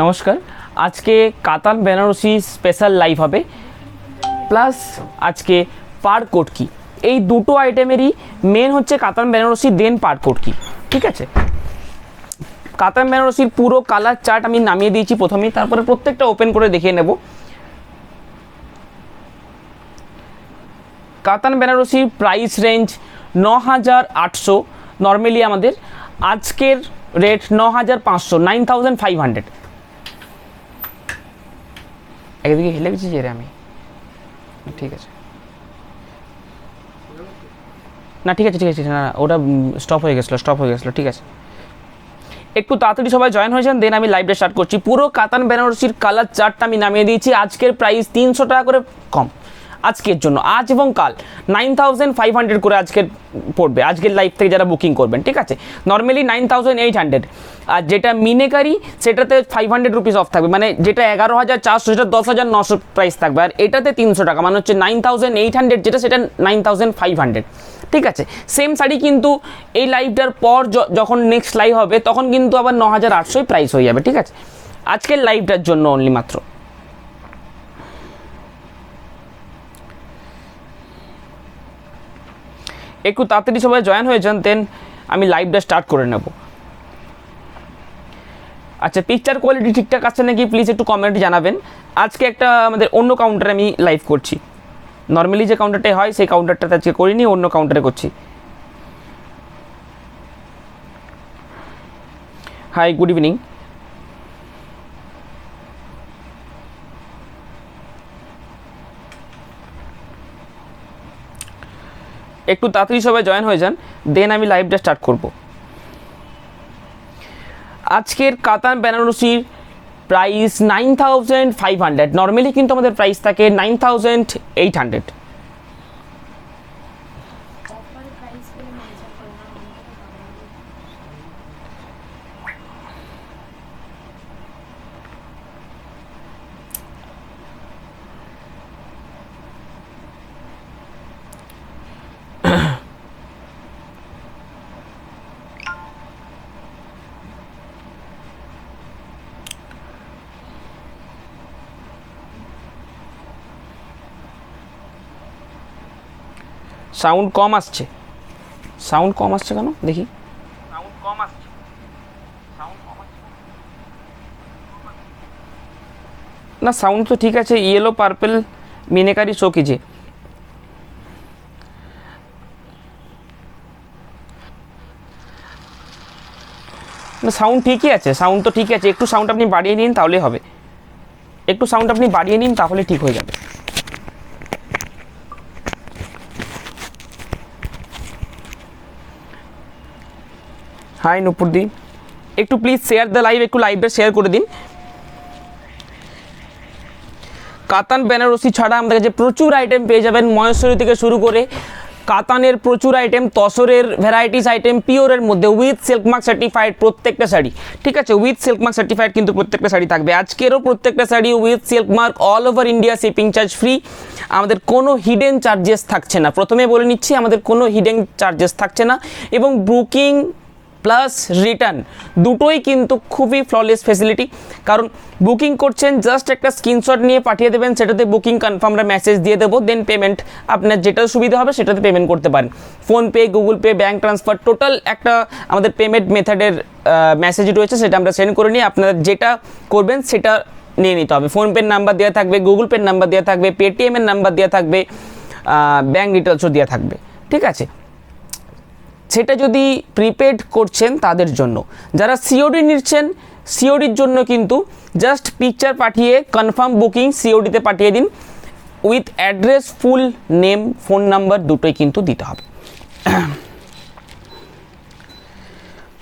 নমস্কার, আজকে কাতান বেনারসি স্পেশাল লাইভ হবে, প্লাস আজকে পার কোট কি, এই দুটো আইটেমেরই মেন হচ্ছে কাতান বেনারসি, দেন পার কোট কি। ঠিক আছে, কাতান বেনারসির পুরো কালার চার্ট আমি নামিয়ে দিয়েছি প্রথমেই, তারপরে প্রত্যেকটা ওপেন করে দেখিয়ে নেব। কাতান বেনারসির প্রাইস রেঞ্জ 9,800, নর্মালি আমাদের আজকের রেট 9,500, 9,500। একদিকে হেলে গেছি যে রে আমি, ঠিক আছে না, ঠিক আছে না, ওটা স্টপ হয়ে গেছিলো, ঠিক আছে। একটু তাড়াতাড়ি সবাই জয়েন হয়ে যান, দেন আমি লাইভটা স্টার্ট করছি। পুরো কাতান বেনারসির কালার চার্টটা আমি নামিয়ে দিয়েছি। আজকের প্রাইস 300 টাকা করে কম আজকের জন্য, আজ এবং কাল 9,500 করে আজকের পড়বে, আজকের লাইভ থেকে যারা বুকিং করবেন। ঠিক আছে, নর্মালি 9,800, আর যেটা মিনেকারি সেটাতে 500 রুপিস অফ থাকবে, মানে যেটা 11,400 সেটা 10,900 প্রাইস থাকবে, আর এটাতে 300 টাকা, মানে হচ্ছে 9,800 যেটা, সেটা 9,500। ঠিক আছে, সেম শাড়ি কিন্তু এই লাইভটার পর যখন নেক্সট লাইভ হবে তখন কিন্তু আবার 9,800 প্রাইস হয়ে যাবে। ঠিক আছে, আজকের লাইভটার জন্য অনলি মাত্র। একটু তাড়াতাড়ি সবাই জয়েন হয়ে যান, দেন আমি লাইভটা স্টার্ট করে নেব। আচ্ছা, পিকচার কোয়ালিটি ঠিকঠাক আছে নাকি প্লিজ একটু কমেন্টে জানাবেন। আজকে একটা আমাদের অন্য কাউন্টারে আমি লাইভ করছি, নর্মালি যে কাউন্টারটাই হয় সেই কাউন্টারটাতে আজকে করিনি, অন্য কাউন্টারে করছি। Hi, good evening. একটু তাড়াতাড়ি সবাই জয়েন হয়ে যান, দেন আমি লাইভটা স্টার্ট করব। আজকের কাতান বেনারসির প্রাইস 9,500, নর্মালি কিন্তু আমাদের প্রাইস থাকে 9,800। সাউন্ড কম আসছে কেন দেখি, না সাউন্ড তো ঠিক আছে। ইয়েলো পার্পল মিনেকারি শো कीजिए। না সাউন্ড ঠিকই আছে, সাউন্ড তো ঠিক আছে, একটু সাউন্ড আপনি বাড়িয়ে নিন তাহলে হবে, একটু সাউন্ড আপনি বাড়িয়ে নিন তাহলে ঠিক হয়ে যাবে। হাই নুপুরদি, একটু প্লিজ শেয়ার দ্য লাইভ, একটু লাইভটা শেয়ার করে দিন। কাতান বেনারসি ছাড়া আমাদের কাছে প্রচুর আইটেম পেয়ে যাবেন, মহেশ্বরী থেকে শুরু করে কাতানের প্রচুর আইটেম, তসরের ভ্যারাইটিস আইটেম, পিওরের মধ্যে উইথ সিল্ক মার্ক সার্টিফাইড প্রত্যেকটা শাড়ি। ঠিক আছে, উইথ সিল্ক মার্ক সার্টিফাইড কিন্তু প্রত্যেকটা শাড়ি থাকবে। আজকেরও প্রত্যেকটা sari with silk mark, all over India shipping charge free, আমাদের কোনো হিডেন চার্জেস থাকছে না। প্রথমে বলে নিচ্ছি, আমাদের কোনো হিডেন চার্জেস থাকছে না, এবং বুকিং প্লাস রিটার্ন দুটোই কিন্তু খুবই ফ্ললেস ফেসিলিটি। কারণ বুকিং করছেন, জাস্ট একটা স্ক্রিনশট নিয়ে পাঠিয়ে দেবেন, সেটাতে বুকিং কনফার্মরা মেসেজ দিয়ে দেবো, দেন পেমেন্ট আপনার যেটা সুবিধা হবে সেটাতে পেমেন্ট করতে পারেন। PhonePe, Google pay, bank transfer, total একটা আমাদের পেমেন্ট মেথডের মেসেজ রয়েছে, সেটা আমরা সেন্ড করে নিই। আপনারা যেটা করবেন সেটা নিয়ে নিতে হবে। ফোনপের নাম্বার দেওয়া থাকবে, গুগল পের নাম্বার দেওয়া থাকবে, পেটিএমের নাম্বার দেওয়া থাকবে, ব্যাঙ্ক ডিটেলসও দেওয়া থাকবে। ঠিক আছে, সেটা যদি প্রিপেড করছেন তাদের জন্য। যারা সিওডি নিচ্ছেন, সিওডির জন্য কিন্তু জাস্ট পিকচার পাঠিয়ে কনফার্ম বুকিং সিওডিতে পাঠিয়ে দিন, with address, full name, phone number দুটোই কিন্তু দিতে হবে।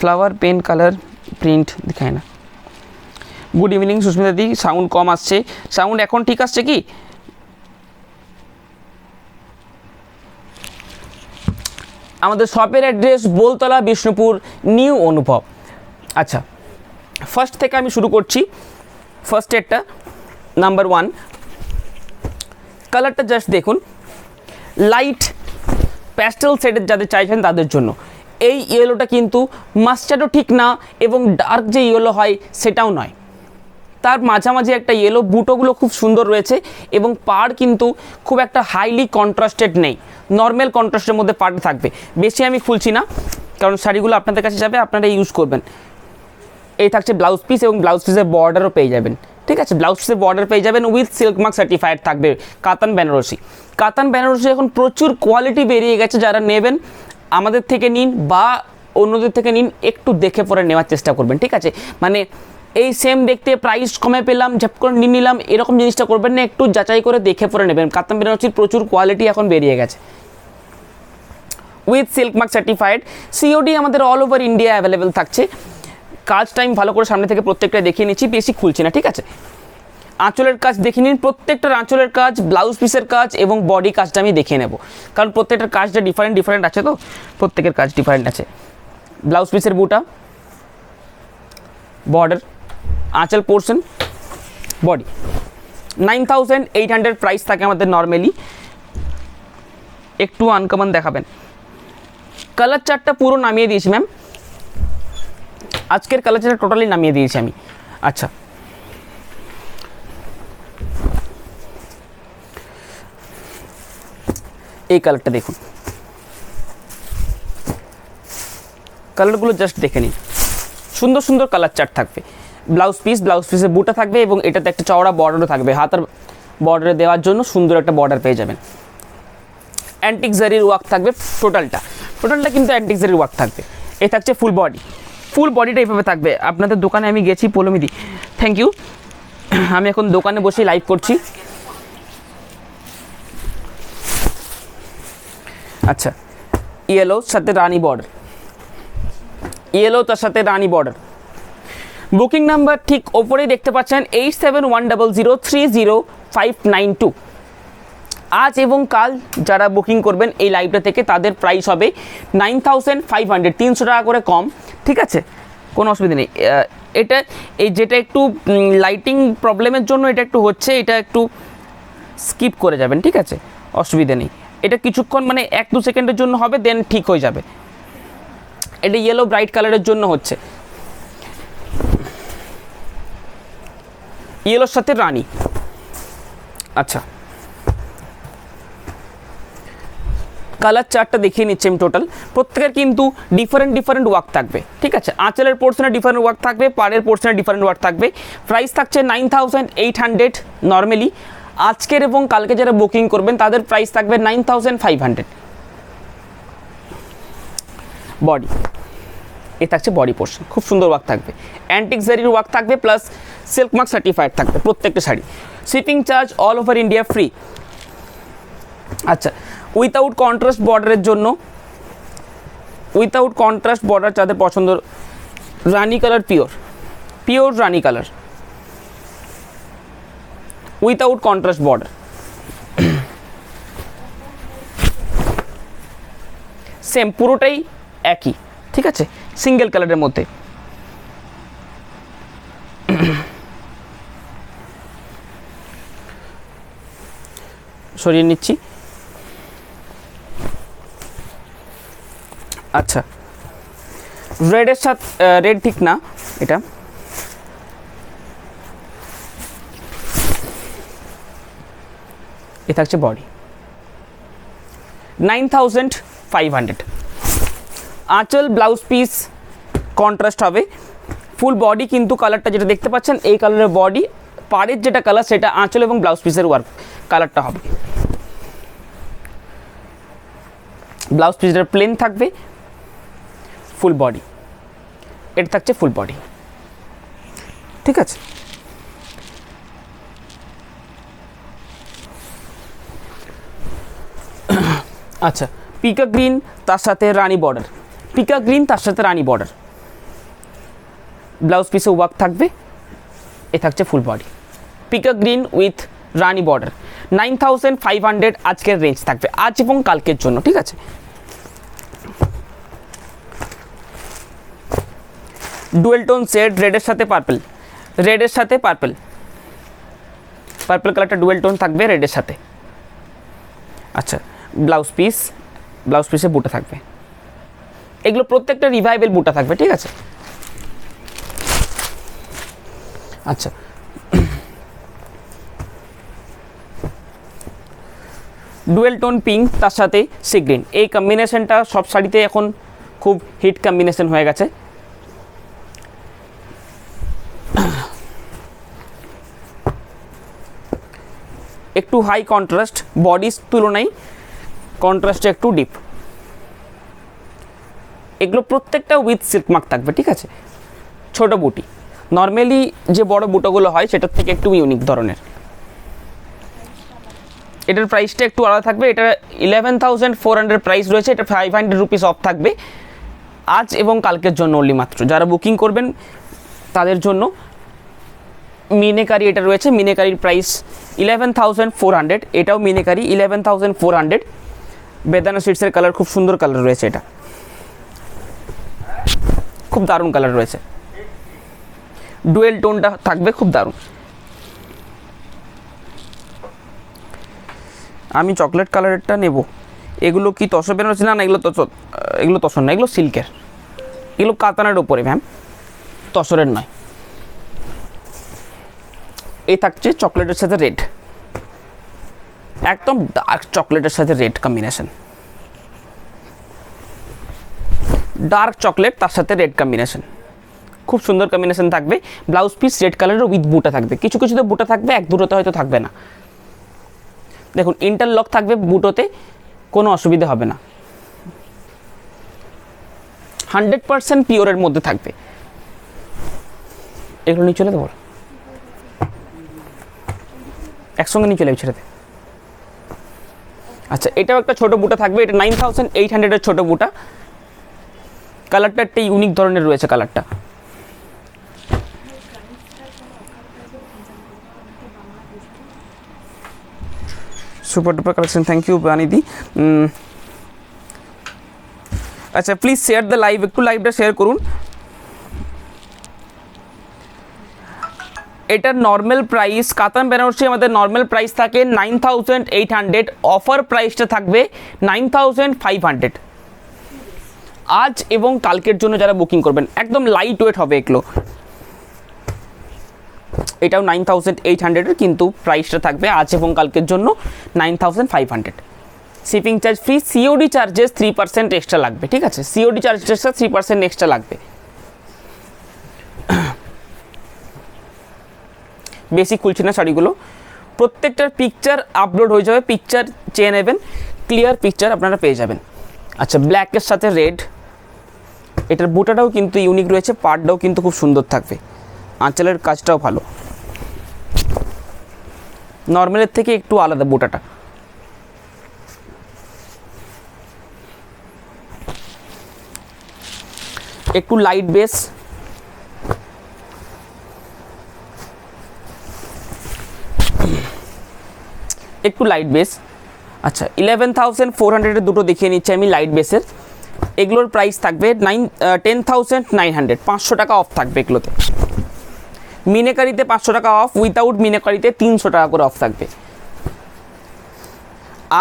ফ্লাওয়ার পেন কালার প্রিন্ট দেখায় না। গুড ইভিনিং সুস্মিতা দি, সাউন্ড কম আসছে, সাউন্ড এখন ঠিক আসছে কি? আমাদের শপের অ্যাড্রেস বোলতলা, বিষ্ণুপুর, নিউ অনুভব। আচ্ছা, ফার্স্ট থেকে আমি শুরু করছি। ফার্স্ট এডটা নাম্বার 1, কালারটা জাস্ট দেখুন, লাইট প্যাস্টেল শেডের যাদের চাইছেন তাদের জন্য। এই ইয়েলোটা কিন্তু মাস্টার্ডও ঠিক না এবং ডার্ক যে ইয়েলো হয় সেটাও নয়, তার মাঝামাঝি একটা ইয়েলো। বুটোগুলো খুব সুন্দর রয়েছে এবং পাড় কিন্তু খুব একটা হাইলি কন্ট্রাস্টেড নেই, নর্মাল কন্ট্রাস্টের মধ্যে পাড় থাকবে। বেশি আমি খুলছি না কারণ শাড়িগুলো আপনাদের কাছে যাবে, আপনারা ইউজ করবেন। এই থাকছে ব্লাউজ পিস এবং ব্লাউজ পিসের বর্ডারও পেয়ে যাবেন, ঠিক আছে। ব্লাউজ পিসের বর্ডার পেয়ে যাবেন উইথ সিল্ক মার্ক সার্টিফাইড থাকবে। কাতান বেনারসি, কাতান বেনারসি এখন প্রচুর কোয়ালিটি বেরিয়ে গেছে, যারা নেবেন আমাদের থেকে নিন বা অন্যদের থেকে নিন, একটু দেখে পরে নেওয়ার চেষ্টা করবেন, ঠিক আছে। মানে এই সেম দেখতে প্রাইস কমে পেলাম ঝপ করে নিয়ে নিলাম এরকম জিনিসটা করবেন না, একটু যাচাই করে দেখে পরে নেবেন। কাতান বেনারসির প্রচুর কোয়ালিটি এখন বেরিয়ে গেছে with silk mark certified. COD আমাদের অল ওভার ইন্ডিয়া অ্যাভেলেবেল থাকছে। কাজটা আমি ভালো করে সামনে থেকে প্রত্যেকটা দেখিয়ে নিচ্ছি, বেশি খুলছি না, ঠিক আছে। আঁচলের কাজ দেখে নিন, প্রত্যেকটার আঁচলের কাজ, ব্লাউজ পিসের কাজ এবং বডি কাজটা আমি দেখিয়ে নেব, কারণ প্রত্যেকটার কাজটা ডিফারেন্ট আছে, তো প্রত্যেকের কাজ ডিফারেন্ট আছে। ব্লাউজ পিসের বুটা, বর্ডার, আঁচল পোর্শন, বডি। 9800 প্রাইস থাকে আমাদের নর্মালি। একটু আনকমন দেখাবেন। কালার চার্টটা পুরো নামিয়ে দিয়েছি ম্যাম, আজকের কালার চার্টটা টোটালি নামিয়ে দিয়েছি আমি। আচ্ছা, এই কালারটা দেখুন, কালারগুলো জাস্ট দেখে নিন, সুন্দর সুন্দর কালার চার্ট থাকবে। ব্লাউজ পিসের বুটা থাকবে এবং এটাতে একটা চওড়া বর্ডারও থাকবে, হাতার বর্ডারে দেওয়ার জন্য সুন্দর একটা বর্ডার পেয়ে যাবেন। অ্যান্টিক জারির ওয়ার্ক থাকবে টোটালটা কিন্তু অ্যান্টিক জারির ওয়ার্ক থাকবে। এ থাকছে ফুল বডিটা এইভাবে থাকবে। আপনাদের দোকানে আমি গেছি পৌলমিদি, থ্যাংক ইউ। আমি এখন দোকানে বসে লাইভ করছি। আচ্ছা, ইয়েলো সাথে রানি বর্ডার, ইয়েলো তার সাথে রানি বর্ডার। বুকিং নাম্বার ঠিক ওপরেই দেখতে পাচ্ছেন 8710030592। আজ এবং কাল যারা বুকিং করবেন এই লাইভটা থেকে তাদের প্রাইস হবে 9500, 300 টাকা করে কম, ঠিক আছে, কোনো অসুবিধা নেই। এটা এই যেটা একটু লাইটিং প্রবলেমের জন্য এটা একটু হচ্ছে, এটা একটু স্কিপ করে যাবেন, ঠিক আছে, অসুবিধা নেই। এটা কিছুক্ষণ মানে 1-2 সেকেন্ডের জন্য হবে, দেন ঠিক হয়ে যাবে। এটা ইয়েলো ব্রাইট কালারের জন্য হচ্ছে, ইয়েলোর সাথে রানি। আচ্ছা, কালার চার্টটা দেখিয়ে নিচ্ছি আমি টোটাল। প্রত্যেকের কিন্তু ডিফারেন্ট ওয়ার্ক থাকবে, ঠিক আছে। আঁচলের পোর্শনে ডিফারেন্ট ওয়ার্ক থাকবে, পাড়ের পোর্শনে ডিফারেন্ট ওয়ার্ক থাকবে। প্রাইস থাকছে 9800 নর্মালি। আজকের এবং কালকে যারা বুকিং করবেন তাদের প্রাইস থাকবে 9500। বডি, এ থাকছে বডি পোর্শন, খুব সুন্দর ওয়ার্ক থাকবে, অ্যান্টিক জারির ওয়ার্ক থাকবে, প্লাস সিল্ক মার্ক সার্টিফাইড থাকবে প্রত্যেকটা sari. Shipping charge all over India free. আচ্ছা, উইথাউট কন্ট্রাস্ট বর্ডারের জন্য, উইথাউট কন্ট্রাস্ট বর্ডার যাদের পছন্দ, রানি কালার, পিওর রানি colour without contrast border. Same পুরোটাই একই, ঠিক আছে, সিঙ্গেল কালারের মধ্যে। সরিয়ে নিচ্ছি। আচ্ছা, রেডের সাথে, রেড ঠিক না এটা, এ থাকছে বডি 9500। আঁচল ব্লাউজ পিস কন্ট্রাস্ট হবে, ফুল বডি কিন্তু কালারটা যেটা দেখতে পাচ্ছেন এই কালারের বডি, পাড়ের যেটা কালার সেটা আঁচল এবং ব্লাউজ পিসের ওয়ার্ক কালারটা হবে। ব্লাউজ পিসটা প্লেন থাকবে, ফুল বডি, এটা থাকছে ফুল বডি, ঠিক আছে। আচ্ছা, পিকা গ্রিন তার সাথে রানি বর্ডার, পিকা গ্রিন তার সাথে রানি বর্ডার, ব্লাউজ পিসে ওয়ার্ক থাকবে, এ থাকছে full body, Pika green with Rani border. 9500 আজকের রেঞ্জ থাকবে, আজ এবং কালকের জন্য, ঠিক আছে। ডুয়েল টোন শেড, রেডের সাথে পার্পল, রেডের সাথে পার্পল, পার্পল কালারটা ডুয়েল টোন থাকবে রেডের সাথে। আচ্ছা, ব্লাউজ পিসে বুটা থাকবে, এগুলো প্রত্যেকটা রিভাইভেল বুটা থাকবে, ঠিক আছে। আচ্ছা, ডুয়েল টোন পিঙ্ক তার সাথে সি গ্রিন, এই কম্বিনেশনটা সব শাড়িতে এখন খুব হিট কম্বিনেশন হয়ে গেছে। একটু হাই কন্ট্রাস্ট, বডির তুলনায় কন্ট্রাস্টটা একটু ডিপ। এগুলো প্রত্যেকটা উইথ সিল্ক মার্ক থাকবে, ঠিক আছে। ছোট বুটি, নর্মালি যে বড় বুটোগুলো হয় সেটার থেকে একটু ইউনিক ধরনের। এটার প্রাইসটা একটু আলাদা থাকবে। এটা 11,400 প্রাইস রয়েছে, এটা 500 রুপিস অফ থাকবে আজ এবং কালকের জন্য অনলি মাত্র। যারা বুকিং করবেন তাদের জন্য মিনেকারি এটা রয়েছে, মিনেকারির প্রাইস 11,400, এটাও মিনেকারি 11,400। বেদানা সিডসের কালার, খুব সুন্দর কালার রয়েছে, এটা খুব দারুণ কালার রয়েছে, ডুয়েল টোনটা থাকবে, খুব দারুণ। আমি চকলেট কালারেরটা নেব। এগুলো কি তসর বেনারসি? না না, এগুলো তসর না, এগুলো সিল্কের, এগুলো কাতানের ওপরে ম্যাম, তসরের নয়। এই থাকছে চকলেটের সাথে রেড, একদম ডার্ক চকলেটের সাথে রেড কম্বিনেশন, ডার্ক চকলেট তার সাথে রেড কম্বিনেশন, খুব সুন্দর কম্বিনেশন থাকবে। ব্লাউজ পিস রেড কালারের উইথ বুটা থাকবে, কিছু কিছুতে বুটা থাকবে, এক দুটোতে হয়তো থাকবে না। দেখুন ইন্টারলক থাকবে বুটোতে, কোনো অসুবিধা হবে না, 100% পিওরের মধ্যে থাকবে। এগুলো নিয়ে চলে দেবো, একসঙ্গে নিয়ে চলে যাবে, ছেড়ে দে। আচ্ছা, এটাও একটা ছোটো বুটা থাকবে, এটা 9,800-এর ছোটো বুটা। কালারটা একটা ইউনিক ধরনের রয়েছে কালারটা। Super duper collection, thank you বানিদি। আচ্ছা, প্লিজ শেয়ার দ্য লাইভ, একটু লাইভটা শেয়ার করুন। এটার নর্মাল প্রাইস, কাতান বেনারসি আমাদের নর্মাল প্রাইস থাকে 9,800, অফার প্রাইসটা থাকবে 9,500 আজ এবং কালকের জন্য যারা বুকিং করবেন। একদম লাইট ওয়েট হবে এগুলো, এটাও 9,800, কিন্তু প্রাইসটা থাকবে আজ এবং কালকের জন্য 9,500। Shipping charge free, COD charges 3% extra লাগবে, ঠিক আছে। সিওডি চার্জেসটা 3% এক্সট্রা লাগবে। বেশি খুলছে না শাড়িগুলো, প্রত্যেকটার পিকচার আপলোড হয়ে যাবে, পিকচার চেয়ে নেবেন, ক্লিয়ার পিকচার আপনারা পেয়ে যাবেন। আচ্ছা, ব্ল্যাকের সাথে রেড, এটার বুটাটাও কিন্তু ইউনিক রয়েছে, পাড়টাও কিন্তু খুব সুন্দর থাকবে, আঁচলের কাজটাও ভালো, নর্মালের থেকে একটু আলাদা বুটাটা। একটু লাইট বেস, একটু লাইট বেস। আচ্ছা, 11,400-এর দুটো দেখিয়ে নিচ্ছি আমি লাইট বেসের। এগুলোর প্রাইস থাকবে 10,900, 500 টাকা অফ থাকবে এগুলোতে। মিনেকারিতে 500 টাকা অফ, উইথাউট মিনেকারিতে 300 টাকা করে অফ থাকবে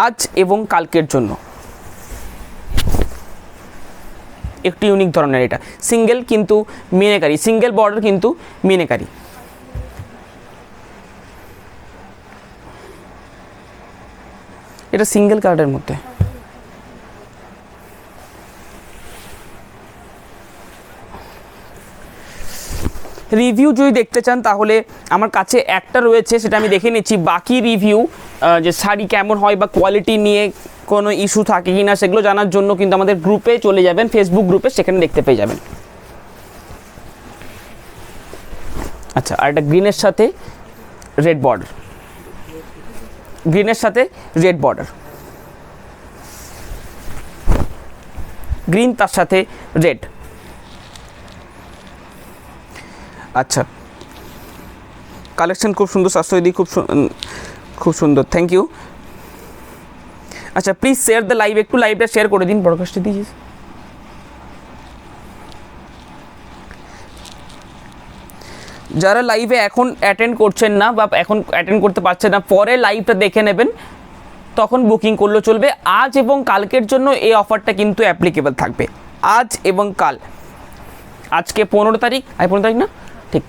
আজ এবং কালকের জন্য। একটু ইউনিক ধরনের, এটা সিঙ্গেল কিন্তু মিনেকারি, সিঙ্গেল বর্ডার কিন্তু মিনেকারি। এটা সিঙ্গেল কালারের মধ্যে। রিভিউ যদি দেখতে চান তাহলে আমার কাছে একটা রয়েছে, সেটা আমি দেখে নিচ্ছি। বাকি রিভিউ যে শাড়ি কেমন হয় বা কোয়ালিটি নিয়ে কোনো ইস্যু থাকে কি না সেগুলো জানার জন্য কিন্তু আমাদের গ্রুপে চলে যাবেন, ফেসবুক গ্রুপে, সেখানে দেখতে পেয়ে যাবেন। আচ্ছা, আর একটা গ্রিনের সাথে রেড বর্ডার, গ্রিনের সাথে রেড বর্ডার, গ্রিন তার সাথে রেড। আচ্ছা, কালেকশন খুব সুন্দর, স্বাস্থ্যবিধি খুব সুন্দর, থ্যাংক ইউ। আচ্ছা, প্লিজ শেয়ার দ্য লাইভ, একটু লাইভটা শেয়ার করে দিন, ব্রডকাস্টে দিয়েছিস। যারা লাইভে এখন অ্যাটেন্ড করছেন না বা এখন অ্যাটেন্ড করতে পারছেন না, পরে লাইভটা দেখে নেবেন, তখন বুকিং করলেও চলবে। আজ এবং কালকের জন্য এই অফারটা কিন্তু অ্যাপ্লিকেবল থাকবে। আজ এবং কাল, আজকে 15 তারিখ, 15 তারিখ না ঠিক,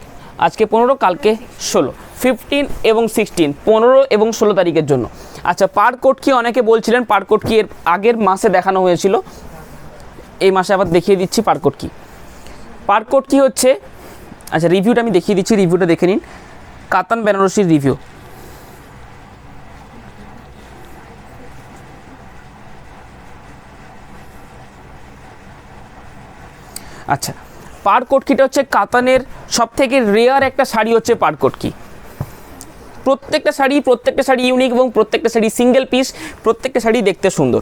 আজকে 15, কালকে 16, 15 এবং 16, 15 এবং 16 তারিখের জন্য। আচ্ছা, পার কোড কি অনেকে বলছিলেন, পার কোড কি এর আগের মাসে দেখানো হয়েছিল, এই মাসে আবার দেখিয়ে দিচ্ছি পার কোড কি। পার কোড কি হচ্ছে, আচ্ছা রিভিউটা আমি দেখিয়ে দিচ্ছি, রিভিউটা দেখে নিন। কাতান বেনারসির রিভিউ, আচ্ছা পার কোটকিটা হচ্ছে কাতানের সবথেকে রেয়ার একটা শাড়ি হচ্ছে পার কোটকি। প্রত্যেকটা শাড়ি ইউনিক এবং প্রত্যেকটা শাড়ি সিঙ্গেল পিস, প্রত্যেকটা শাড়ি দেখতে সুন্দর।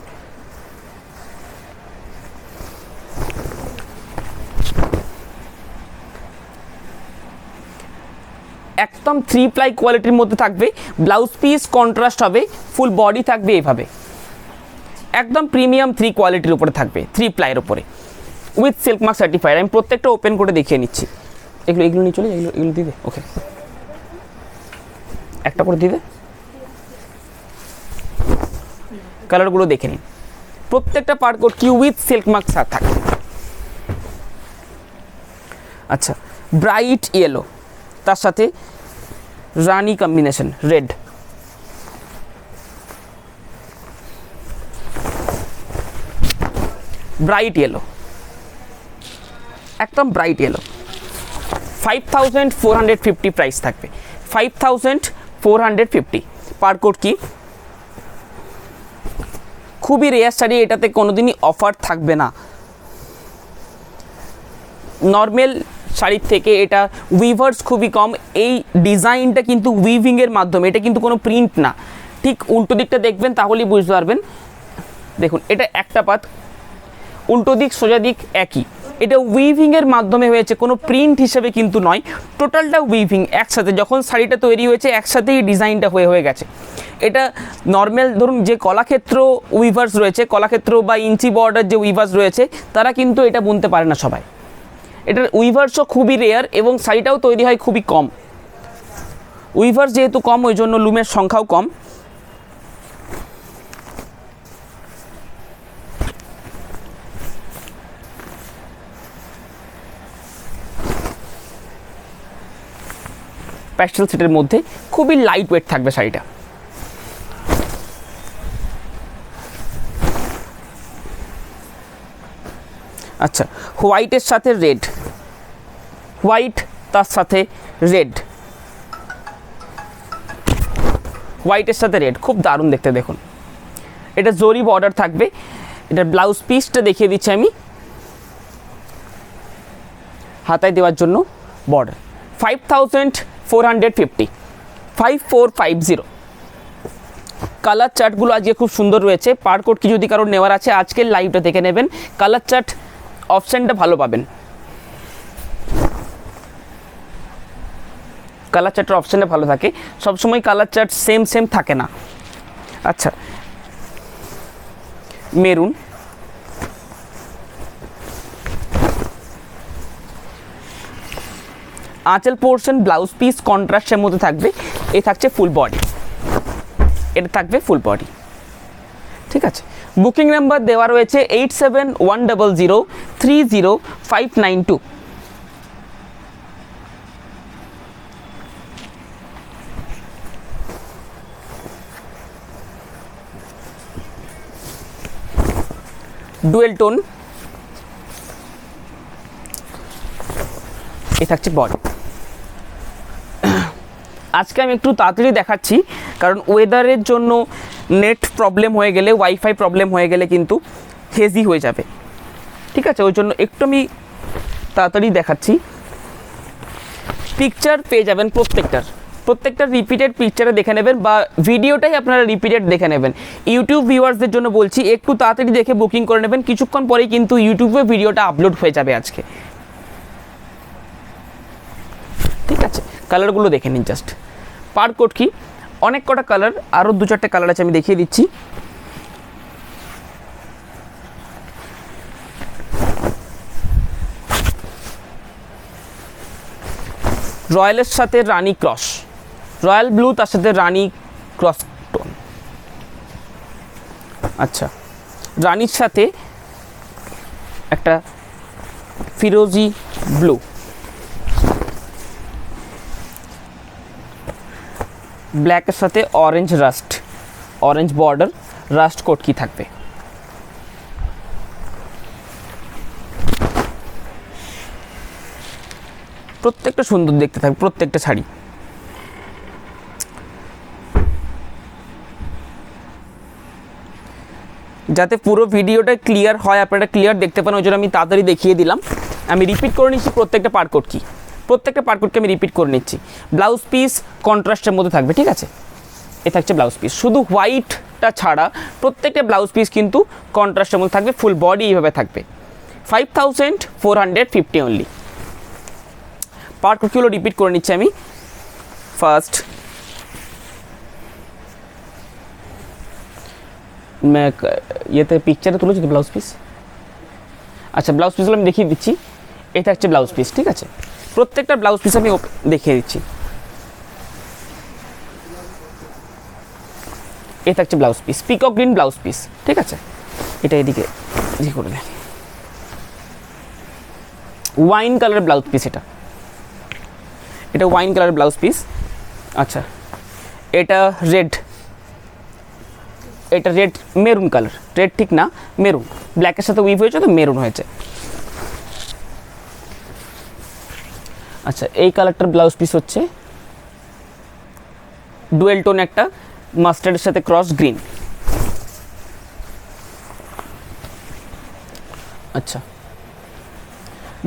একদম 3 প্লাই কোয়ালিটির মধ্যে থাকবে, ব্লাউজ পিস কন্ট্রাস্ট হবে, ফুল বডি থাকবে এভাবে, একদম প্রিমিয়াম 3 কোয়ালিটির উপরে থাকবে, 3 প্লাইয়ের উপরে উইথ সিল্ক মার্ক সার্টিফাইড। আমি প্রত্যেকটা ওপেন করে দেখিয়ে নিচ্ছি। এগুলো নিয়ে চলে, এগুলো দিবে, ওকে একটা করে দিবে। কালারগুলো দেখে নিন, প্রত্যেকটা পার কোড কি উইথ সিল্ক মার্ক থাকে। আচ্ছা, ব্রাইট ইয়েলো, তার সাথে রানি কম্বিনেশন রেড, ব্রাইট ইয়েলো, একদম ব্রাইট ইয়েলো। 5450 প্রাইস থাকবে, 5450 পার কোড কি। খুবই রেয়ার শাড়ি, এটাতে কোনোদিনই অফার থাকবে না। নর্মাল শাড়ির থেকে এটা উইভার্স খুবই কম, এই ডিজাইনটা কিন্তু উইভিংয়ের মাধ্যমে, এটা কিন্তু কোনো প্রিন্ট না। ঠিক উল্টো দিকটা দেখবেন তাহলেই বুঝতে পারবেন। দেখুন, এটা একটা পাত, উল্টো দিক সোজা দিক একই, এটা উইভিংয়ের মাধ্যমে হয়েছে, কোনো প্রিন্ট হিসেবে কিন্তু নয়, টোটালটা উইভিং একসাথে। যখন শাড়িটা তৈরি হয়েছে একসাথেই ডিজাইনটা হয়ে গেছে। এটা নর্মাল ধরুন যে কলাক্ষেত্র উইভার্স রয়েছে, কলাক্ষেত্র বা ইঞ্চি বর্ডার যে উইভার্স রয়েছে, তারা কিন্তু এটা বুনতে পারে না সবাই। এটার উইভার্সও খুবই রেয়ার এবং শাড়িটাও তৈরি হয় খুবই কম। উইভার্স যেহেতু কম, ওই জন্য লুমের সংখ্যাও কম। প্যাস্টেল সেটের মধ্যে খুবই লাইট ওয়েট থাকবে শাড়িটা। আচ্ছা, হোয়াইটের সাথে রেড, হোয়াইট তার সাথে রেড, হোয়াইটের সাথে রেড, খুব দারুণ দেখতে। দেখুন, এটা জরি বর্ডার থাকবে। এটা ব্লাউজ পিসটা দেখিয়ে দিচ্ছি আমি, হাতায় দেওয়ার জন্য বর্ডার। 5450, 5450। কালার চার্টগুলো আজকে খুব সুন্দর রয়েছে। পার কোড কি যদি কারোর নেওয়ার আছে আজকের লাইভটা দেখে নেবেন, কালার চার্ট অপশানটা ভালো পাবেন। কালার চার্টের অপশানটা ভালো থাকে, সবসময় কালার চার্ট সেম থাকে না। আচ্ছা, মেরুন, আঁচল পোর্শন ব্লাউজ পিস কন্ট্রাস্টের মধ্যে থাকবে। এ থাকছে ফুল বডি, এটা থাকবে ফুল বডি। ঠিক আছে, বুকিং নাম্বার দেওয়া রয়েছে 8710030592। ডুয়েল টোন, এ থাকছে বডি। আজকে আমি একটু তাড়াতাড়ি দেখাচ্ছি, কারণ ওয়েদারের জন্য নেট প্রবলেম হয়ে গেলে, ওয়াইফাই প্রবলেম হয়ে গেলে কিন্তু হেজি হয়ে যাবে। ঠিক আছে, ওই জন্য একটু আমি তাড়াতাড়ি দেখাচ্ছি। পিকচার পেয়ে যাবেন প্রত্যেকটার রিপিটেড পিকচারে দেখে নেবেন, বা ভিডিওটাই আপনারা রিপিটেড দেখে নেবেন। ইউটিউব ভিউয়ার্সদের জন্য বলছি, একটু তাড়াতাড়ি দেখে বুকিং করে নেবেন, কিছুক্ষণ পরেই কিন্তু ইউটিউবে ভিডিওটা আপলোড হয়ে যাবে আজকে। ঠিক আছে, কালারগুলো দেখে নিন জাস্ট। পার কোড কি, অনেক কটা কালার, আরও 2-4টে কালার আছে, আমি দেখিয়ে দিচ্ছি। রয়্যালের সাথে রানি ক্রস, রয়্যাল ব্লু তার সাথে রানি ক্রস টোন। আচ্ছা, রানির সাথে একটা ফিরোজি ব্লু, ব্ল্যাকের সাথে orange rust, orange border rust কোটকি থাকবে। প্রত্যেকটা সুন্দর দেখতে থাকবে, প্রত্যেকটা শাড়ি। যাতে পুরো ভিডিওটা ক্লিয়ার হয়, আপনারা ক্লিয়ার দেখতে পান, ওই জন্য আমি তাড়াতাড়ি দেখিয়ে দিলাম। আমি রিপিট করে নিচ্ছি প্রত্যেকটা পার্টকোড কি, প্রত্যেকটা পার্টকোডকে আমি রিপিট করে নিচ্ছি। ব্লাউজ পিস কন্ট্রাস্টের মধ্যে থাকবে, ঠিক আছে? এ থাকছে ব্লাউজ পিস, শুধু হোয়াইটটা ছাড়া প্রত্যেকটা ব্লাউজ পিস কিন্তু কন্ট্রাস্টের মধ্যে থাকবে, ফুল বডি এইভাবে থাকবে। 5450 অনলি। পার্টকোডগুলো রিপিট করে নিচ্ছি আমি। ফার্স্ট ইয়েতে পিকচারে তুলেছি তো ব্লাউজ পিস। আচ্ছা, ব্লাউজ পিসগুলো আমি দেখিয়ে দিচ্ছি। এটা হচ্ছে ব্লাউজ পিস, ঠিক আছে? প্রত্যেকটা ব্লাউজ পিস আমি দেখিয়ে দিচ্ছি। এটা হচ্ছে blouse piece, peacock green blouse piece, ঠিক আছে? এটা এদিকে করে দেন। ওয়াইন কালারের ব্লাউজ পিস, এটা ওয়াইন কালারের ব্লাউজ পিস। আচ্ছা, এটা রেড, এটা রেড মেরুন কালার, রেড ঠিক না মেরুন, ব্ল্যাকের সাথে উইভ হয়েছে তো মেরুন হয়েছে। আচ্ছা, এই কালারটার ব্লাউজ পিস হচ্ছে ডুয়েল টোন, একটা মাস্টার্ডের সাথে ক্রস গ্রিন। আচ্ছা,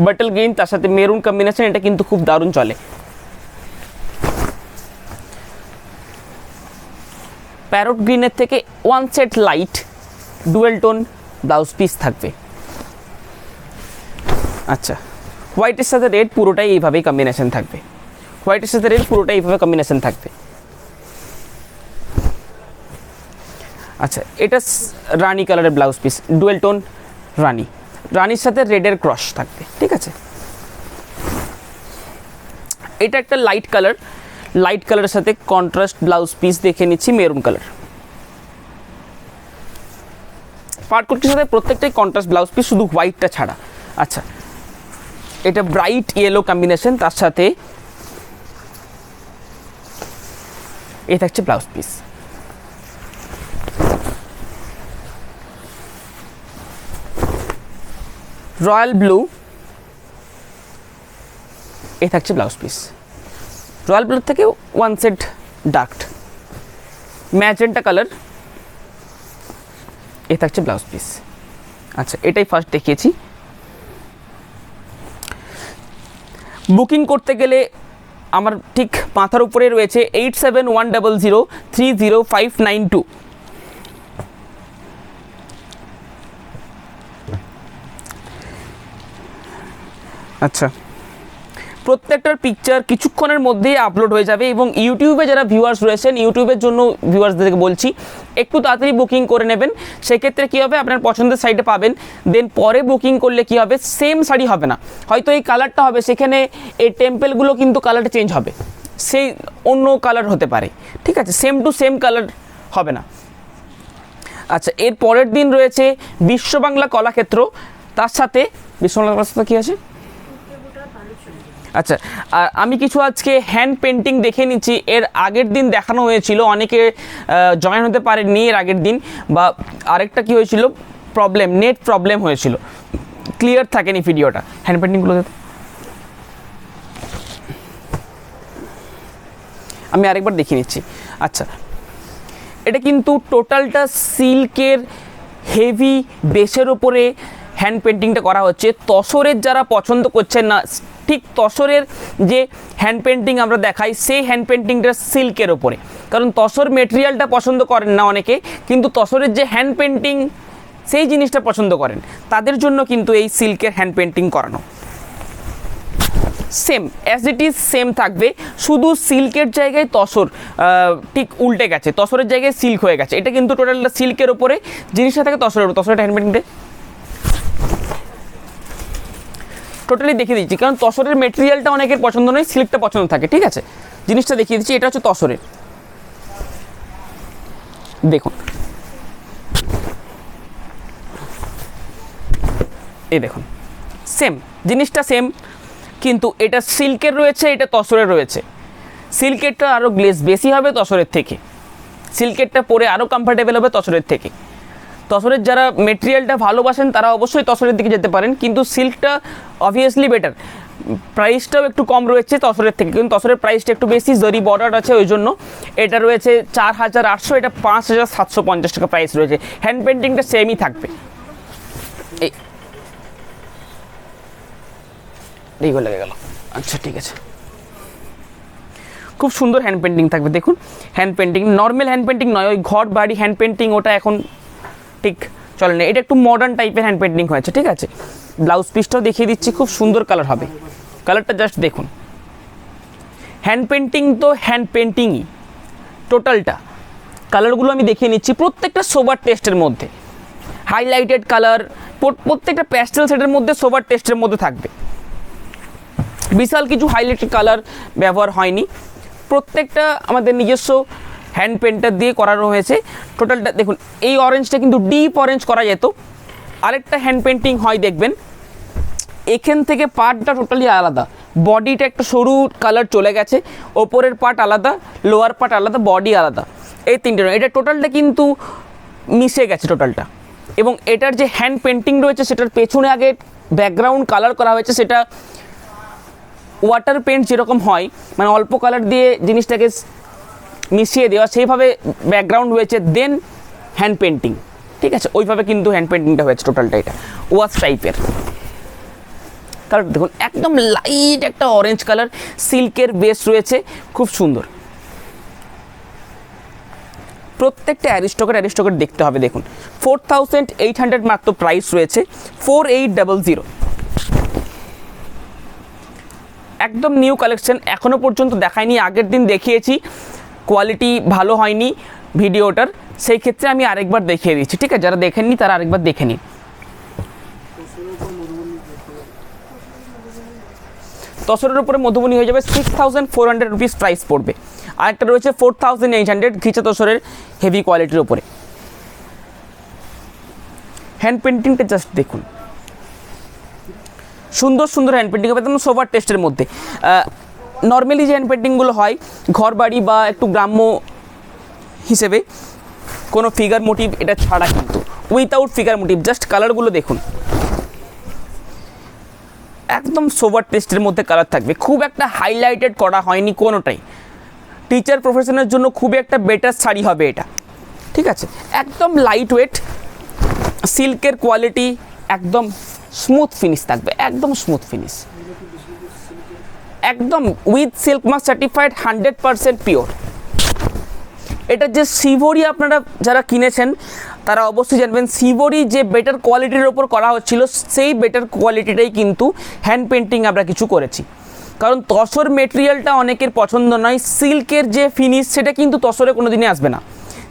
বাটল গ্রিন তার সাথে মেরুন কম্বিনেশন, এটা কিন্তু খুব দারুণ চলে। প্যারট গ্রিনের থেকে one set light dual tone blouse piece থাকবে। আচ্ছা, হোয়াইটের সাথে রেড পুরোটাই এইভাবেই কম্বিনেশন থাকবে, হোয়াইটের সাথে রেড পুরোটাই এইভাবে কম্বিনেশন থাকবে। আচ্ছা, এটা রানি কালারের ব্লাউজ পিস, ডুয়েল টোন রানি, রানির সাথে রেডের ক্রস থাকবে, ঠিক আছে? এটা একটা লাইট কালার, লাইট কালারের সাথে কন্ট্রাস্ট ব্লাউজ পিস দেখে নিচ্ছি, মেরুন কালার। পার্টকোডটির সাথে প্রত্যেকটাই কন্ট্রাস্ট ব্লাউজ পিস, শুধু হোয়াইটটা ছাড়া। আচ্ছা, এটা ব্রাইট ইয়েলো কম্বিনেশন, তার সাথে এই থাকছে ব্লাউজ পিস। রয়্যাল ব্লু, এই থাকছে ব্লাউজ পিস। রয়্যাল ব্লুর থেকে one set dark magenta colour, এই থাকছে ব্লাউজ পিস। আচ্ছা, এটাই ফার্স্ট দেখিয়েছি। বুকিং করতে গেলে আমার ঠিক মাথার উপরে রয়েছে 8710030592। আচ্ছা, প্রত্যেকটার পিকচার কিছুক্ষণের মধ্যেই আপলোড হয়ে যাবে, এবং ইউটিউবে যারা ভিউয়ার্স রয়েছেন, ইউটিউবের জন্য ভিউয়ার্সদেরকে বলছি একটু তাড়াতাড়ি বুকিং করে নেবেন। সেক্ষেত্রে কী হবে, আপনার পছন্দের সাইটে পাবেন, দেন পরে বুকিং করলে কী হবে, সেম শাড়ি হবে না, হয়তো এই কালারটা হবে, সেখানে এই টেম্পেলগুলো কিন্তু কালারটা চেঞ্জ হবে, সেই অন্য কালার হতে পারে, ঠিক আছে? সেম টু সেম কালার হবে না। আচ্ছা, এর পরের দিন রয়েছে বিশ্ব বাংলা কলাক্ষেত্র, তার সাথে বিশ্ব বাংলা কলাক্ষেত্র কী আছে? আচ্ছা, আমি কিছু আজকে হ্যান্ড পেন্টিং দেখে নিচ্ছি। এর আগের দিন দেখানো হয়েছিল, অনেকে জয়েন হতে পারেননি এর আগের দিন, বা আরেকটা কি হয়েছিল, প্রবলেম, নেট প্রবলেম হয়েছিল, ক্লিয়ার থাকেনি ভিডিওটা। হ্যান্ড পেন্টিংগুলো আমি আরেকবার দেখিয়ে নিচ্ছি। আচ্ছা, এটা কিন্তু টোটালটা সিল্কের হেভি বেসের ওপরে হ্যান্ড পেন্টিংটা করা হচ্ছে। তসরের যারা পছন্দ করছেন না, ঠিক তসরের যে হ্যান্ড পেন্টিং আমরা দেখাই, সেই হ্যান্ড পেন্টিংটা সিল্কের ওপরে, কারণ তসর মেটেরিয়ালটা পছন্দ করেন না অনেকে, কিন্তু তসরের যে হ্যান্ড পেন্টিং সেই জিনিসটা পছন্দ করেন, তাদের জন্য কিন্তু এই সিল্কের হ্যান্ড পেন্টিং করানো। Same as it is same থাকবে, শুধু সিল্কের জায়গায় তসর ঠিক উল্টে গেছে, তসরের জায়গায় সিল্ক হয়ে গেছে। এটা কিন্তু টোটালটা সিল্কের ওপরে জিনিসটা থাকে তসরের উপর। তসরের হ্যান্ড পেন্টিংটা টোটালি দেখিয়ে দিচ্ছি, কারণ তসরের মেটেরিয়ালটা অনেকের পছন্দ নয়, সিল্কটা পছন্দ থাকে, ঠিক আছে? জিনিসটা দেখিয়ে দিচ্ছি। এটা হচ্ছে তসরের, দেখুন এই দেখুন সেম জিনিসটা সেম, কিন্তু এটা সিল্কের রয়েছে, এটা তসরের রয়েছে। সিল্কেরটা আরও গ্লেজ বেশি হবে তসরের থেকে, সিল্কেরটা পরে আরও কমফোর্টেবল হবে তসরের থেকে। তসরের যারা মেটেরিয়ালটা ভালোবাসেন তারা অবশ্যই তসরের দিকে যেতে পারেন, কিন্তু সিল্কটা অবভিয়াসলি বেটার। প্রাইসটাও একটু কম রয়েছে তসরের থেকে, কিন্তু তসরের প্রাইসটা একটু বেশি, জরি বর্ডার আছে ওই জন্য। এটা রয়েছে 4,800, এটা 5,750 টাকা প্রাইস রয়েছে। হ্যান্ড পেন্টিংটা সেমই থাকবে। এইগুলো লেগে গেল, আচ্ছা ঠিক আছে। খুব সুন্দর হ্যান্ড পেন্টিং থাকবে দেখুন। Hand painting normal hand painting নয়, ওই ঘর বাড়ি হ্যান্ড পেন্টিং ওটা এখন ঠিক চলে না, এটা একটু মডার্ন টাইপের হ্যান্ড পেন্টিং হয়েছে, ঠিক আছে। ব্লাউজ পিসটাও দেখিয়ে দিচ্ছি, খুব সুন্দর কালার হবে। কালারটা জাস্ট দেখুন। হ্যান্ড পেন্টিং তো হ্যান্ড পেন্টিংই টোটালটা। কালারগুলো আমি দেখিয়ে নিচ্ছি, প্রত্যেকটা সোবার টেস্টের মধ্যে, হাইলাইটেড কালার, প্রত্যেকটা প্যাস্টেল সেটের মধ্যে সোবার টেস্টের মধ্যে থাকবে। বিশাল কিছু হাইলাইটেড কালার ব্যবহার হয়নি, প্রত্যেকটা আমাদের নিজস্ব হ্যান্ড পেন্টার দিয়ে করানো হয়েছে। টোটালটা দেখুন, এই অরেঞ্জটা কিন্তু ডিপ অরেঞ্জ করা যেত। আরেকটা হ্যান্ড পেন্টিং হয় দেখবেন, এখান থেকে পার্টটা টোটালি আলাদা, বডিটা একটা সরু কালার চলে গেছে, ওপরের পার্ট আলাদা, লোয়ার পার্ট আলাদা, বডি আলাদা, এই তিনটে। এটা টোটালটা কিন্তু মিশে গেছে টোটালটা। এবং এটার যে হ্যান্ড পেন্টিং রয়েছে সেটার পেছনে আগে ব্যাকগ্রাউন্ড কালার করা হয়েছে, সেটা ওয়াটার পেন্ট যেরকম হয়, মানে অল্প কালার দিয়ে জিনিসটাকে মিশিয়ে দেওয়া, সেইভাবে ব্যাকগ্রাউন্ড হয়েছে, দেন হ্যান্ড পেন্টিং, ঠিক আছে। ওইভাবে কিন্তু হ্যান্ড পেন্টিংটা হয়েছে টোটালটা। এটা ওয়াশ টাইপের কালার দেখুন, একদম লাইট একটা অরেঞ্জ কালার, সিল্কের বেস রয়েছে, খুব সুন্দর। প্রত্যেকটা অ্যারিস্টকেট দেখতে হবে দেখুন। 4,800 মাত্র প্রাইস রয়েছে, 4,800। একদম নিউ কালেকশন, এখনও পর্যন্ত দেখায়নি, আগের দিন দেখিয়েছি, কোয়ালিটি ভালো হয়নি ভিডিওটার, সেই ক্ষেত্রে আমি আরেকবার দেখিয়ে দিচ্ছি, ঠিক আছে। যারা দেখেননি তারা আরেকবার দেখে নিন। তসরের উপরে মধুবনী হয়ে যাবে 6,400 রুপিস প্রাইস পড়বে। আরেকটা রয়েছে 4,800 ঘিচা তসরের হেভি কোয়ালিটির উপরে। হ্যান্ড পেন্টিংটা জাস্ট দেখুন, সুন্দর সুন্দর হ্যান্ড পেন্টিং হবে একদম সোভার টেস্টের মধ্যে। নর্মালি যে হ্যান্ড পেন্টিংগুলো হয় ঘর বাড়ি বা একটু গ্রাম্য হিসেবে, কোনো ফিগার মোটিভ এটা ছাড়া, কিন্তু উইথাউট ফিগার মোটিভ, জাস্ট কালারগুলো দেখুন, একদম সোভার টেস্টের মধ্যে কালার থাকবে। খুব একটা হাইলাইটেড করা হয়নি কোনোটাই। টিচার প্রফেশনের জন্য খুব একটা বেটার শাড়ি হবে এটা, ঠিক আছে। একদম লাইট ওয়েট, সিল্কের কোয়ালিটি, একদম স্মুথ ফিনিশ থাকবে, একদম স্মুথ ফিনিশ, একদম with silk mark certified, 100% pure. এটা যে সিভরি আপনারা যারা কিনেছেন তারা অবশ্যই জানবেন, সিভরি যে বেটার কোয়ালিটির ওপর করা হচ্ছিল, সেই বেটার কোয়ালিটিটাই কিন্তু হ্যান্ড পেন্টিং আমরা কিছু করেছি। কারণ তসর মেটেরিয়ালটা অনেকের পছন্দ নয়, সিল্কের যে ফিনিশ সেটা কিন্তু তসরে কোনো দিনই আসবে না।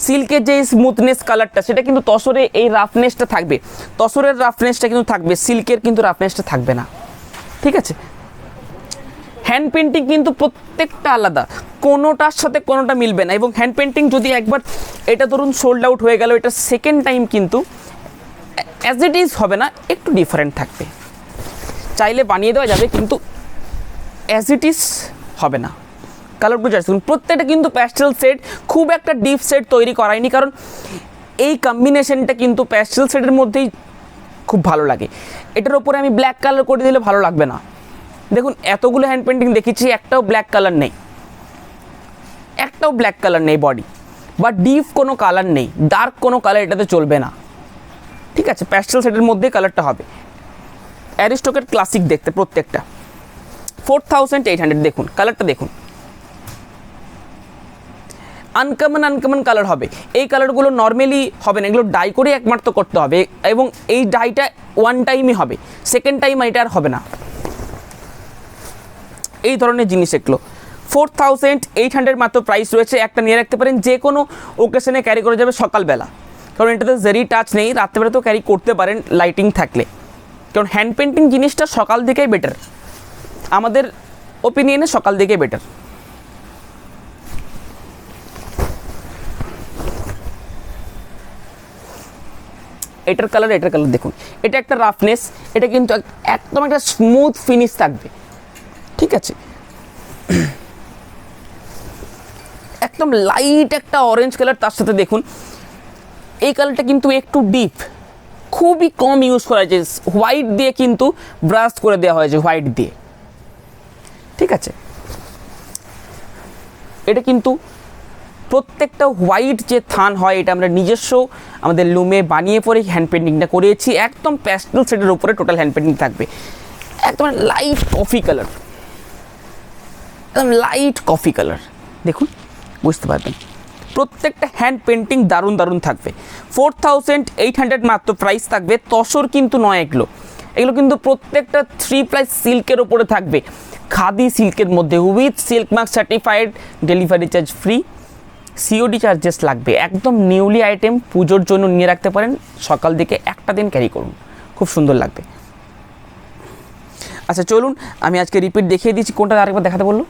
সিল্কের যে স্মুথনেস কালারটা সেটা কিন্তু তসরে এই রাফনেসটা থাকবে, তসরের রাফনেসটা কিন্তু থাকবে, সিল্কের কিন্তু রাফনেসটা থাকবে না, ঠিক আছে। হ্যান্ড পেন্টিং কিন্তু প্রত্যেকটা আলাদা, কোনোটার সাথে কোনোটা মিলবে না। এবং হ্যান্ড পেন্টিং যদি একবার এটা ধরুন সোল্ড আউট হয়ে গেল, এটা সেকেন্ড টাইম কিন্তু অ্যাজ ইট ইজ হবে না, একটু ডিফারেন্ট থাকবে। চাইলে বানিয়ে দেওয়া যাবে, কিন্তু অ্যাজ ইট ইজ হবে না। কালারগুলো জাস্ট দেখুন, প্রত্যেকটা কিন্তু প্যাস্টেল সেট, খুব একটা ডিপ সেট তৈরি করায়নি, কারণ এই কম্বিনেশনটা কিন্তু প্যাস্টেল সেটের মধ্যেই খুব ভালো লাগে। এটার ওপরে আমি ব্ল্যাক কালার করে দিলে ভালো লাগবে না। দেখুন এতগুলো হ্যান্ড পেন্টিং দেখেছি, একটাও ব্ল্যাক কালার নেই, একটাও ব্ল্যাক কালার নেই বডি, বা ডিপ কোনো কালার নেই, ডার্ক কোনো কালার এটাতে চলবে না, ঠিক আছে। প্যাস্টেল সেটের মধ্যেই কালারটা হবে। অ্যারিস্টকেট ক্লাসিক দেখতে প্রত্যেকটা, 4,800। দেখুন কালারটা দেখুন, আনকমন কালার হবে। এই কালারগুলো নর্মালি হবে না, এগুলো ডাই করে একমাত্র করতে হবে, এবং এই ডাইটা ওয়ান টাইমই হবে, সেকেন্ড টাইম এটা আর হবে না। এই ধরনের জিনিস এগুলো 4,800 মাত্র প্রাইস রয়েছে। একটা নিয়ে রাখতে পারেন, যে কোনো ওকেশনে ক্যারি করে যাবে সকালবেলা, কারণ এটাতে জেরি টাচ নেই, রাত্রেবেলা তো ক্যারি করতে পারেন লাইটিং থাকলে, কারণ হ্যান্ড পেন্টিং জিনিসটা সকাল দিকেই বেটার, আমাদের ওপিনিয়নে সকাল দিকেই বেটার। এটার কালার দেখুন, এটা একটা রাফনেস, এটা কিন্তু একদম একটা স্মুথ ফিনিশ থাকবে, ঠিক আছে। একদম লাইট একটা অরেঞ্জ কালার, তার সাথে দেখুন এই কালারটা কিন্তু একটু ডিপ, খুবই কম ইউজ করা হয়েছে, হোয়াইট দিয়ে কিন্তু ব্রাশ করে দেওয়া হয়েছে, হোয়াইট দিয়ে, ঠিক আছে। এটা কিন্তু প্রত্যেকটা হোয়াইট যে থান হয়, এটা আমরা নিজস্ব আমাদের লুমে বানিয়ে পরে হ্যান্ড পেন্টিংটা করিয়েছি, একদম প্যাস্টেল শেডের উপরে টোটাল হ্যান্ড পেন্টিং থাকবে, একদম লাইট কফি কালার, একদম লাইট কফি কালার, দেখুন বুঝতে পারবেন। প্রত্যেকটা হ্যান্ড পেন্টিং দারুণ দারুণ থাকবে। 4800 মাত্র প্রাইস থাকবে। তসর কিন্তু নয়, এগুলো কিন্তু প্রত্যেকটা 3 প্লাই সিল্কের ওপরে থাকবে, খাদি সিল্কের মধ্যে, with silk mark certified, delivery charge free, COD charges লাগবে। একদম নিউলি আইটেম, পুজোর জন্য নিয়ে রাখতে পারেন, সকাল দিকে একটা দিন ক্যারি করুন, খুব সুন্দর লাগবে। আচ্ছা চলুন আমি আজকে রিপিট দেখিয়ে দিচ্ছি, কোনটা আরেকবার দেখাতে বললো?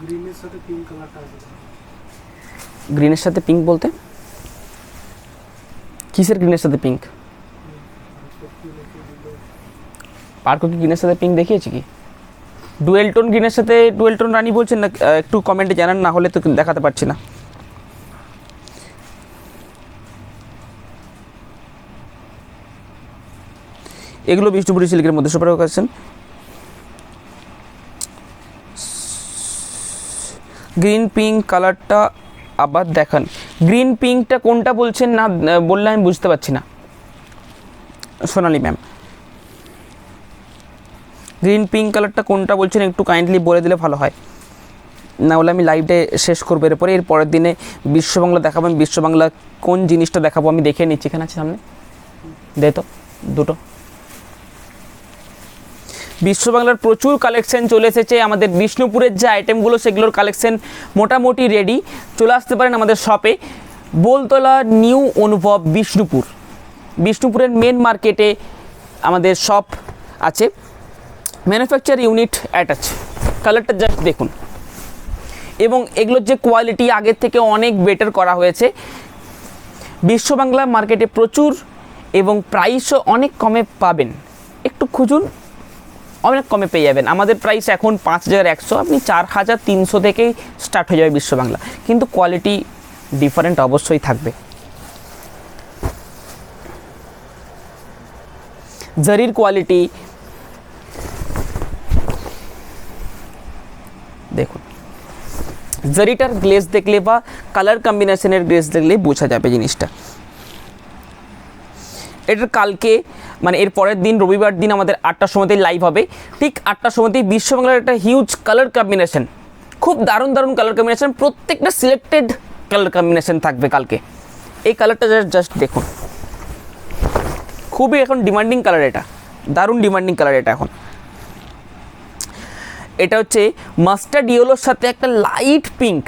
গ্রিনের সাথে পিঙ্ক কালারটা আছে। গ্রিনের সাথে পিঙ্ক বলতে কিসের গ্রিনের সাথে পিঙ্ক? পার্কও কি গ্রিনের সাথে পিঙ্ক দেখিয়েছি কি? ডুয়েল টোন গ্রিনের সাথে ডুয়েল টোন রানী বলছেন না? একটু কমেন্টে জানান, না হলে তো দেখাতে পারছি না। এগুলো বিষ্ণুপুরি সিল্কের মধ্যে সুপার কালেকশন। গ্রিন পিঙ্ক কালারটা আবার দেখান। গ্রিন পিঙ্কটা কোনটা বলছেন না বললে আমি বুঝতে পারছি না সোনালি ম্যাম। গ্রিন পিঙ্ক কালারটা কোনটা বলছেন একটু কাইন্ডলি বলে দিলে ভালো হয়, না হলে আমি লাইভে শেষ করবো। এরপরে এর পরের দিনে বিশ্ববাংলা দেখাবো। আমি বিশ্ববাংলা কোন জিনিসটা দেখাবো আমি দেখে নিচ্ছি, এখানে আছে সামনে, দে তো দুটো। বিশ্ববাংলার প্রচুর কালেকশন চলে এসেছে। আমাদের বিষ্ণুপুরের যে আইটেমগুলো সেগুলোর কালেকশন মোটামুটি রেডি, চলে আসতে পারেন আমাদের শপে, বোলতলা নিউ অনুভব বিষ্ণুপুর। বিষ্ণুপুরের মেন মার্কেটে আমাদের শপ আছে, ম্যানুফ্যাকচার ইউনিট অ্যাটাচ। কালারটা জাস্ট দেখুন, এবং এগুলোর যে কোয়ালিটি আগের থেকে অনেক বেটার করা হয়েছে। বিশ্ববাংলা মার্কেটে প্রচুর, এবং প্রাইসও অনেক কমে পাবেন, একটু খুঁজুন অনেক কমে পেয়ে যাবেন। আমাদের প্রাইস এখন 5100, আপনি 4300 থেকেই স্টার্ট হয়ে যাবে বিশ্ববাংলা, কিন্তু কোয়ালিটি ডিফারেন্ট অবশ্যই থাকবে। জারির কোয়ালিটি দেখুন, জারিটার গ্লেজ দেখলে বা কালার কম্বিনেশনের গ্লেজ দেখলে বোঝা যাবে জিনিসটা। এটার কালকে মানে এর পরের দিন রবিবার দিন আমাদের 8টার সময়তেই লাইভ হবে। ঠিক 8টার সময়তেই বিশ্ববাংলার একটা হিউজ কালার কম্বিনেশন, খুব দারুণ দারুণ কালার কম্বিনেশন, প্রত্যেকটা সিলেক্টেড কালার কম্বিনেশন থাকবে কালকে। এই কালারটা জাস্ট দেখুন, খুবই এখন ডিমান্ডিং কালার, এটা দারুণ ডিমান্ডিং কালার। এটা এখন এটা হচ্ছে মাস্টার্ড ইয়েলোর সাথে একটা লাইট পিঙ্ক,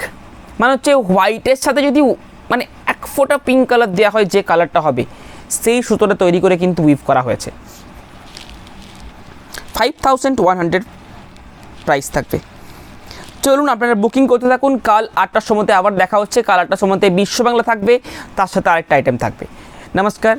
মানে হচ্ছে হোয়াইটের সাথে যদি মানে এক ফোঁটা পিঙ্ক কালার দেওয়া হয়, যে কালারটা হবে সেই সুতোটা তৈরি করে কিন্তু উইভ করা হয়েছে। 5100 প্রাইস থাকবে। চলুন আপনারা বুকিং করতে থাকুন। কাল 8টার সময়তে আবার দেখা হচ্ছে। কাল 8টার সময়তে বিশ্ববাংলা থাকবে, তার সাথে আরেকটা আইটেম থাকবে। নমস্কার।